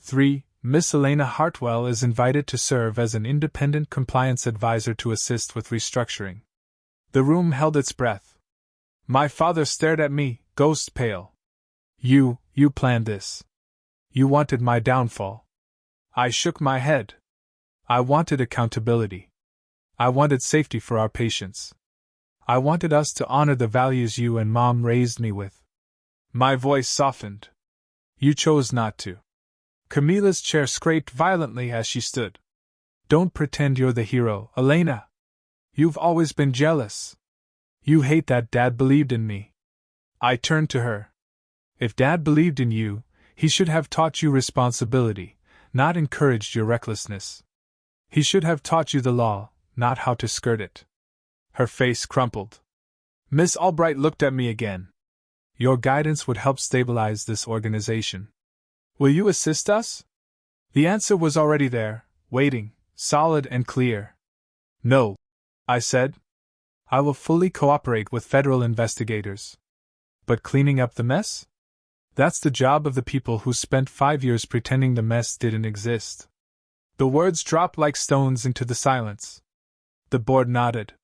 3. Miss Elena Hartwell is invited to serve as an independent compliance advisor to assist with restructuring. The room held its breath. My father stared at me, ghost pale. You planned this. You wanted my downfall. I shook my head. I wanted accountability. I wanted safety for our patients. I wanted us to honor the values you and Mom raised me with. My voice softened. You chose not to. Camilla's chair scraped violently as she stood. Don't pretend you're the hero, Elena. You've always been jealous. You hate that Dad believed in me. I turned to her. If Dad believed in you, he should have taught you responsibility, not encouraged your recklessness. He should have taught you the law, not how to skirt it. Her face crumpled. Miss Albright looked at me again. Your guidance would help stabilize this organization. Will you assist us? The answer was already there, waiting, solid and clear. No, I said. I will fully cooperate with federal investigators. But cleaning up the mess? That's the job of the people who spent 5 years pretending the mess didn't exist. The words dropped like stones into the silence. The board nodded.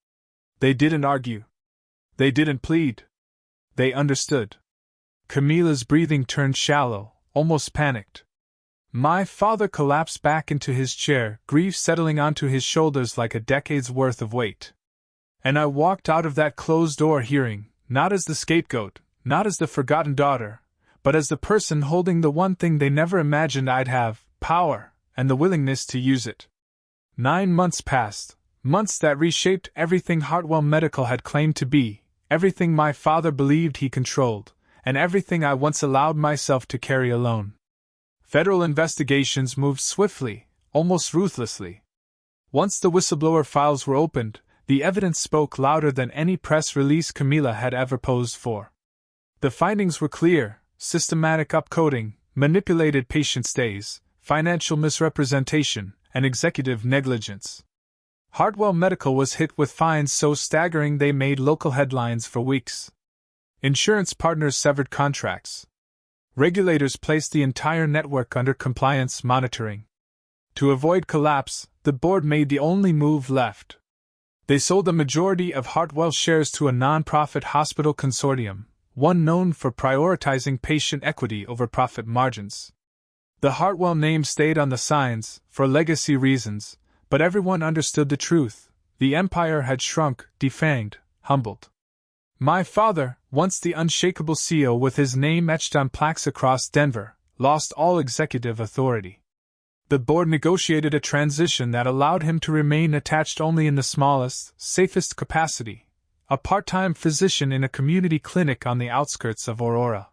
They didn't argue. They didn't plead. They understood. Camilla's breathing turned shallow, almost panicked. My father collapsed back into his chair, grief settling onto his shoulders like a decade's worth of weight. And I walked out of that closed door hearing, not as the scapegoat, not as the forgotten daughter, but as the person holding the one thing they never imagined I'd have, power, and the willingness to use it. 9 months passed, months that reshaped everything Hartwell Medical had claimed to be, everything my father believed he controlled, and everything I once allowed myself to carry alone. Federal investigations moved swiftly, almost ruthlessly. Once the whistleblower files were opened, the evidence spoke louder than any press release Camila had ever posed for. The findings were clear: systematic upcoding, manipulated patient stays, financial misrepresentation, and executive negligence. Hartwell Medical was hit with fines so staggering they made local headlines for weeks. Insurance partners severed contracts. Regulators placed the entire network under compliance monitoring. To avoid collapse, the board made the only move left. They sold a majority of Hartwell shares to a non-profit hospital consortium, one known for prioritizing patient equity over profit margins. The Hartwell name stayed on the signs, for legacy reasons, but everyone understood the truth. The empire had shrunk, defanged, humbled. My father, once the unshakable CEO with his name etched on plaques across Denver, lost all executive authority. The board negotiated a transition that allowed him to remain attached only in the smallest, safest capacity, a part-time physician in a community clinic on the outskirts of Aurora.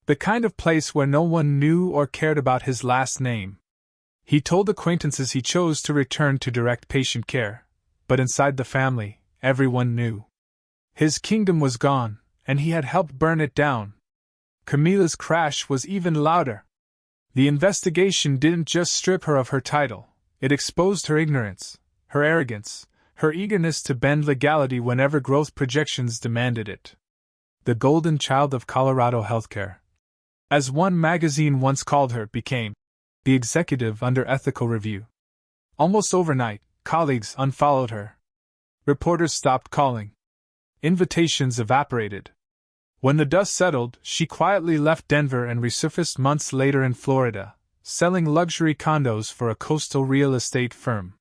The kind of place where no one knew or cared about his last name. He told acquaintances he chose to return to direct patient care, but inside the family, everyone knew. His kingdom was gone, and he had helped burn it down. Camila's crash was even louder. The investigation didn't just strip her of her title, it exposed her ignorance, her arrogance, her eagerness to bend legality whenever growth projections demanded it. The golden child of Colorado healthcare, as one magazine once called her, became the executive under ethical review. Almost overnight, colleagues unfollowed her. Reporters stopped calling. Invitations evaporated. When the dust settled, she quietly left Denver and resurfaced months later in Florida, selling luxury condos for a coastal real estate firm.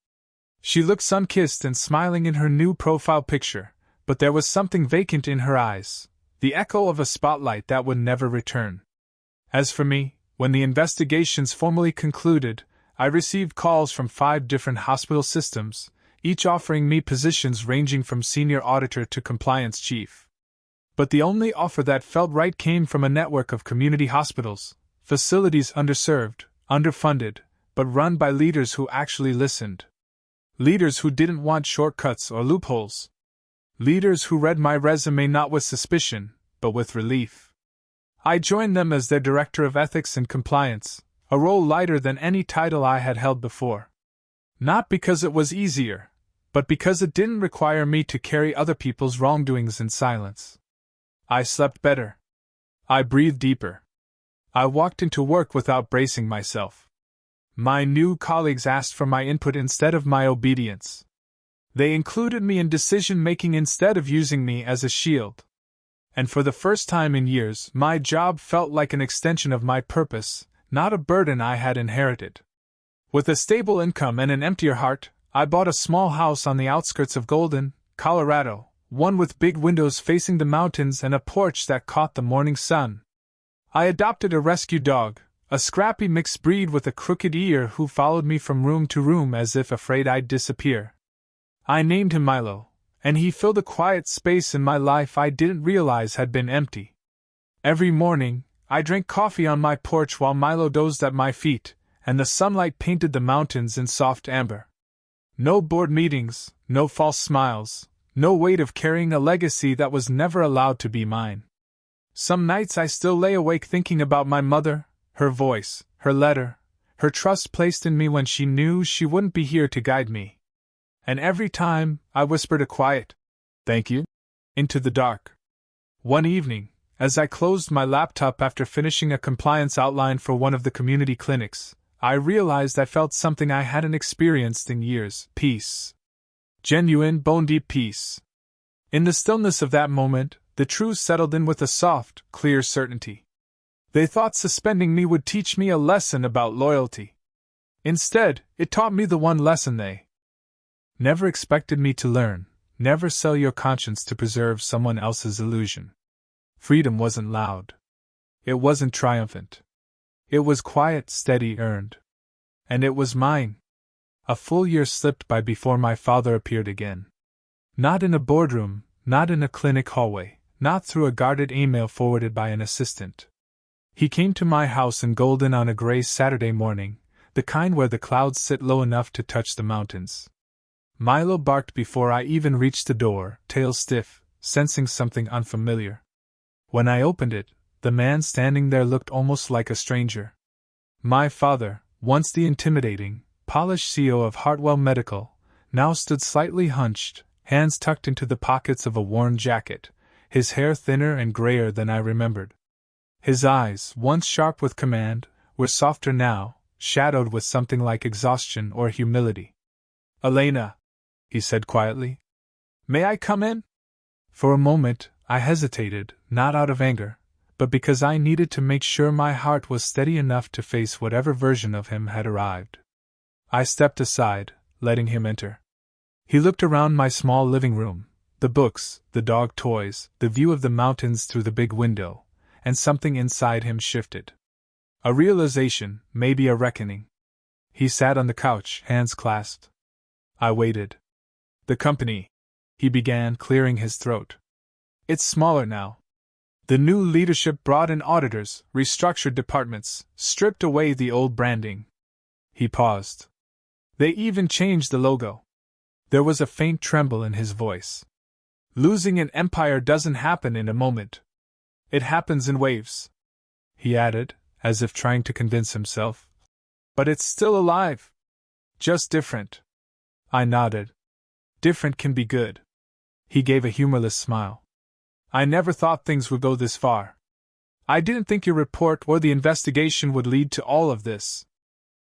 She looked sun-kissed and smiling in her new profile picture, but there was something vacant in her eyes, the echo of a spotlight that would never return. As for me, when the investigations formally concluded, I received calls from 5 different hospital systems, each offering me positions ranging from senior auditor to compliance chief. But the only offer that felt right came from a network of community hospitals, facilities underserved, underfunded, but run by leaders who actually listened. Leaders who didn't want shortcuts or loopholes. Leaders who read my resume not with suspicion, but with relief. I joined them as their Director of Ethics and Compliance, a role lighter than any title I had held before. Not because it was easier, but because it didn't require me to carry other people's wrongdoings in silence. I slept better. I breathed deeper. I walked into work without bracing myself. My new colleagues asked for my input instead of my obedience. They included me in decision-making instead of using me as a shield. And for the first time in years, my job felt like an extension of my purpose, not a burden I had inherited. With a stable income and an emptier heart, I bought a small house on the outskirts of Golden, Colorado, one with big windows facing the mountains and a porch that caught the morning sun. I adopted a rescue dog, a scrappy mixed breed with a crooked ear who followed me from room to room as if afraid I'd disappear. I named him Milo, and he filled a quiet space in my life I didn't realize had been empty. Every morning, I drank coffee on my porch while Milo dozed at my feet, and the sunlight painted the mountains in soft amber. No board meetings, no false smiles, no weight of carrying a legacy that was never allowed to be mine. Some nights I still lay awake thinking about my mother, her voice, her letter, her trust placed in me when she knew she wouldn't be here to guide me. And every time, I whispered a quiet, "Thank you," into the dark. One evening, as I closed my laptop after finishing a compliance outline for one of the community clinics, I realized I felt something I hadn't experienced in years: peace. Genuine, bone-deep peace. In the stillness of that moment, the truth settled in with a soft, clear certainty. They thought suspending me would teach me a lesson about loyalty. Instead, it taught me the one lesson they never expected me to learn: never sell your conscience to preserve someone else's illusion. Freedom wasn't loud. It wasn't triumphant. It was quiet, steady, earned. And it was mine. A full year slipped by before my father appeared again. Not in a boardroom, not in a clinic hallway, not through a guarded email forwarded by an assistant. He came to my house in Golden on a gray Saturday morning, the kind where the clouds sit low enough to touch the mountains. Milo barked before I even reached the door, tail stiff, sensing something unfamiliar. When I opened it, the man standing there looked almost like a stranger. My father, once the intimidating, polished CEO of Hartwell Medical, now stood slightly hunched, hands tucked into the pockets of a worn jacket, his hair thinner and grayer than I remembered. His eyes, once sharp with command, were softer now, shadowed with something like exhaustion or humility. "Elena," he said quietly, "may I come in?" For a moment, I hesitated, not out of anger, but because I needed to make sure my heart was steady enough to face whatever version of him had arrived. I stepped aside, letting him enter. He looked around my small living room, the books, the dog toys, the view of the mountains through the big window, and something inside him shifted. A realization, maybe a reckoning. He sat on the couch, hands clasped. I waited. "The company," he began, clearing his throat. "It's smaller now. The new leadership brought in auditors, restructured departments, stripped away the old branding." He paused. "They even changed the logo." There was a faint tremble in his voice. "Losing an empire doesn't happen in a moment. It happens in waves," he added, as if trying to convince himself. "But it's still alive. Just different." I nodded. "Different can be good." He gave a humorless smile. "I never thought things would go this far. I didn't think your report or the investigation would lead to all of this."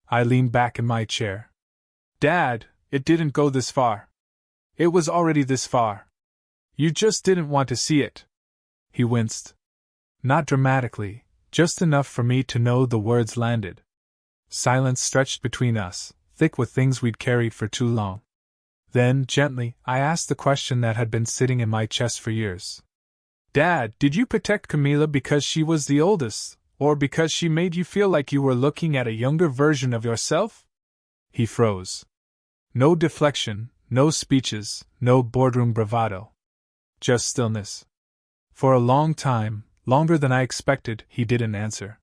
I leaned back in my chair. "Dad, it didn't go this far. It was already this far. You just didn't want to see it." He winced. Not dramatically, just enough for me to know the words landed. Silence stretched between us, thick with things we'd carried for too long. Then, gently, I asked the question that had been sitting in my chest for years. "Dad, did you protect Camila because she was the oldest, or because she made you feel like you were looking at a younger version of yourself?" He froze. No deflection, no speeches, no boardroom bravado. Just stillness. For a long time, longer than I expected, he didn't answer.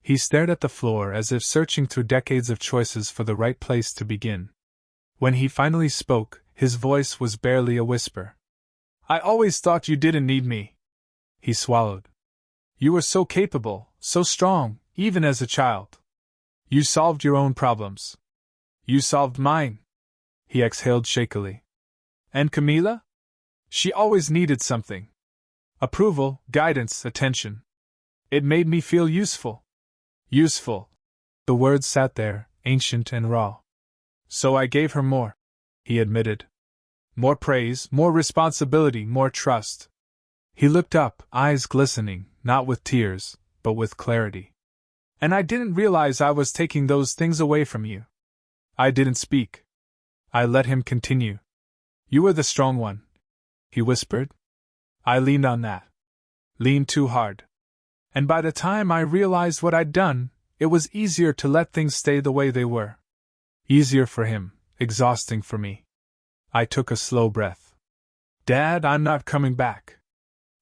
He stared at the floor as if searching through decades of choices for the right place to begin. When he finally spoke, his voice was barely a whisper. "I always thought you didn't need me." He swallowed. "You were so capable, so strong, even as a child. You solved your own problems. You solved mine." He exhaled shakily. "And Camila? She always needed something. Approval, guidance, attention. It made me feel useful." Useful. The words sat there, ancient and raw. "So I gave her more," he admitted. "More praise, more responsibility, more trust." He looked up, eyes glistening, not with tears, but with clarity. "And I didn't realize I was taking those things away from you." I didn't speak. I let him continue. "You were the strong one," he whispered. I leaned on that. Leaned too hard. And by the time I realized what I'd done, it was easier to let things stay the way they were. Easier for him, exhausting for me. I took a slow breath. "Dad, I'm not coming back.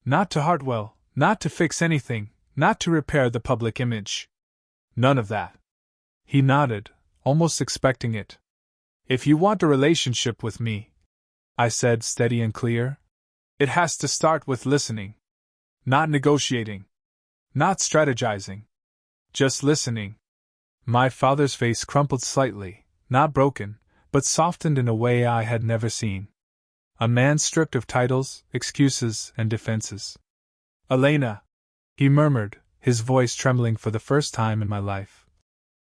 Not to Hartwell, not to fix anything, not to repair the public image. None of that." He nodded, almost expecting it. "If you want a relationship with me," I said, steady and clear, "it has to start with listening. Not negotiating. Not strategizing. Just listening." My father's face crumpled slightly, not broken, but softened in a way I had never seen. A man stripped of titles, excuses, and defenses. "Elena," he murmured, his voice trembling for the first time in my life.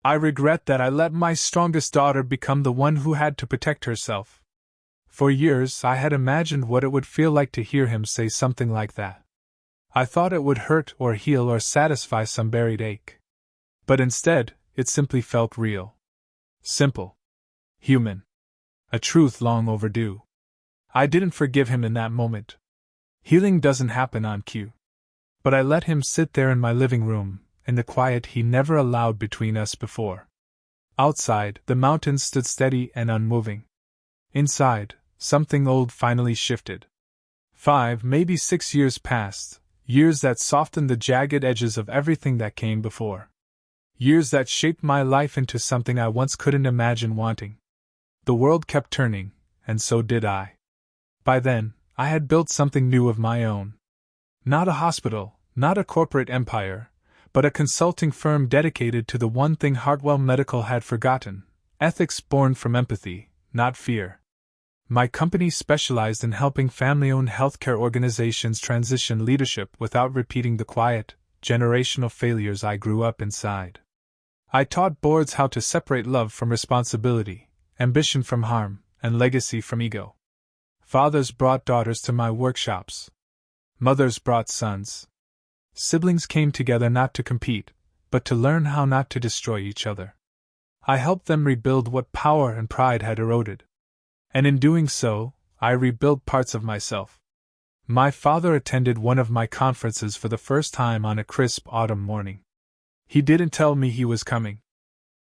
"I regret that I let my strongest daughter become the one who had to protect herself." For years I had imagined what it would feel like to hear him say something like that. I thought it would hurt or heal or satisfy some buried ache. But instead, it simply felt real. Simple. Human. A truth long overdue. I didn't forgive him in that moment. Healing doesn't happen on cue. But I let him sit there in my living room, in the quiet he never allowed between us before. Outside, the mountains stood steady and unmoving. Inside, something old finally shifted. 5, maybe 6 years passed, years that softened the jagged edges of everything that came before. Years that shaped my life into something I once couldn't imagine wanting. The world kept turning, and so did I. By then, I had built something new of my own. Not a hospital, not a corporate empire, but a consulting firm dedicated to the one thing Hartwell Medical had forgotten: ethics born from empathy, not fear. My company specialized in helping family-owned healthcare organizations transition leadership without repeating the quiet, generational failures I grew up inside. I taught boards how to separate love from responsibility, ambition from harm, and legacy from ego. Fathers brought daughters to my workshops. Mothers brought sons. Siblings came together not to compete, but to learn how not to destroy each other. I helped them rebuild what power and pride had eroded. And in doing so, I rebuilt parts of myself. My father attended one of my conferences for the first time on a crisp autumn morning. He didn't tell me he was coming.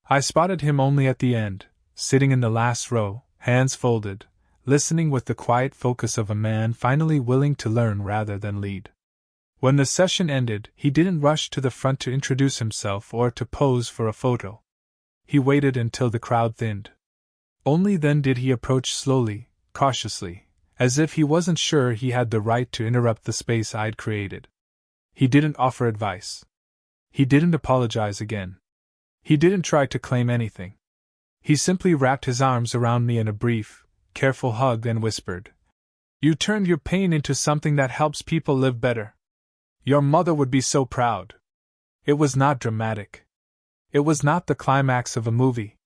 I spotted him only at the end, sitting in the last row, hands folded, listening with the quiet focus of a man finally willing to learn rather than lead. When the session ended, he didn't rush to the front to introduce himself or to pose for a photo. He waited until the crowd thinned. Only then did he approach slowly, cautiously, as if he wasn't sure he had the right to interrupt the space I'd created. He didn't offer advice. He didn't apologize again. He didn't try to claim anything. He simply wrapped his arms around me in a brief, careful hug and whispered, "You turned your pain into something that helps people live better. Your mother would be so proud." It was not dramatic. It was not the climax of a movie.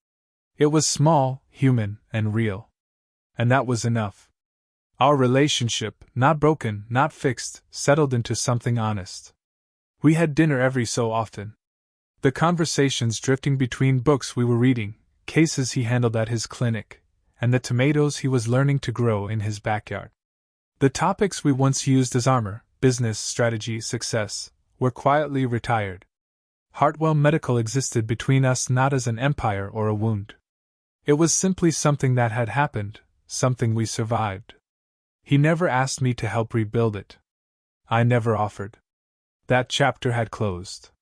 It was small, human, and real. And that was enough. Our relationship, not broken, not fixed, settled into something honest. We had dinner every so often. The conversations drifting between books we were reading, cases he handled at his clinic, and the tomatoes he was learning to grow in his backyard. The topics we once used as armor, business, strategy, success, were quietly retired. Hartwell Medical existed between us not as an empire or a wound. It was simply something that had happened, something we survived. He never asked me to help rebuild it. I never offered. That chapter had closed.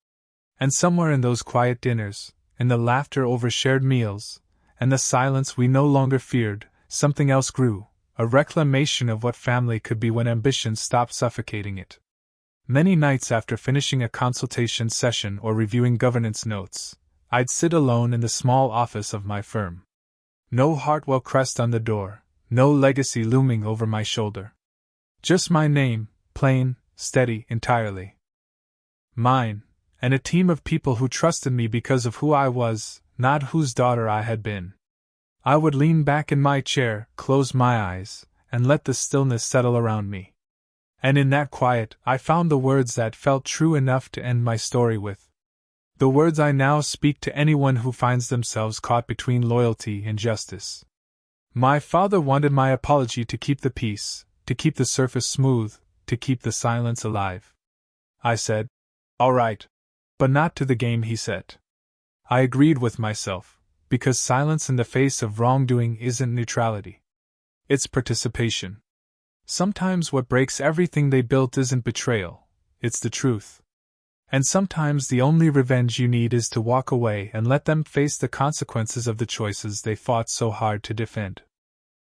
And somewhere in those quiet dinners, in the laughter over shared meals, and the silence we no longer feared, something else grew, a reclamation of what family could be when ambition stopped suffocating it. Many nights after finishing a consultation session or reviewing governance notes, I'd sit alone in the small office of my firm. No Hartwell crest on the door, no legacy looming over my shoulder. Just my name, plain, steady, entirely mine, and a team of people who trusted me because of who I was, not whose daughter I had been. I would lean back in my chair, close my eyes, and let the stillness settle around me. And in that quiet, I found the words that felt true enough to end my story with. The words I now speak to anyone who finds themselves caught between loyalty and justice. My father wanted my apology to keep the peace, to keep the surface smooth, to keep the silence alive. I said, "All right," but not to the game he set. I agreed with myself, because silence in the face of wrongdoing isn't neutrality. It's participation. Sometimes what breaks everything they built isn't betrayal, it's the truth. And sometimes the only revenge you need is to walk away and let them face the consequences of the choices they fought so hard to defend.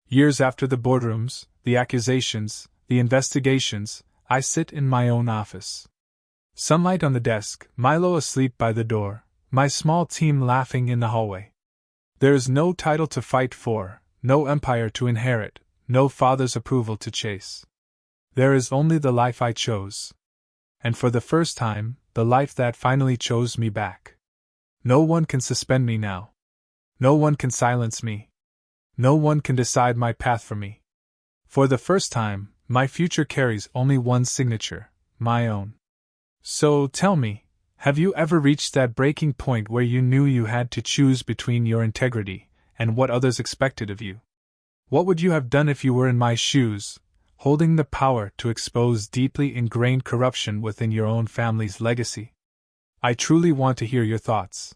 Years after the boardrooms, the accusations, the investigations, I sit in my own office. Sunlight on the desk, Milo asleep by the door, my small team laughing in the hallway. There is no title to fight for, no empire to inherit, no father's approval to chase. There is only the life I chose. And for the first time, the life that finally chose me back. No one can suspend me now. No one can silence me. No one can decide my path for me. For the first time, my future carries only one signature, my own. So tell me, have you ever reached that breaking point where you knew you had to choose between your integrity and what others expected of you? What would you have done if you were in my shoes, holding the power to expose deeply ingrained corruption within your own family's legacy? I truly want to hear your thoughts.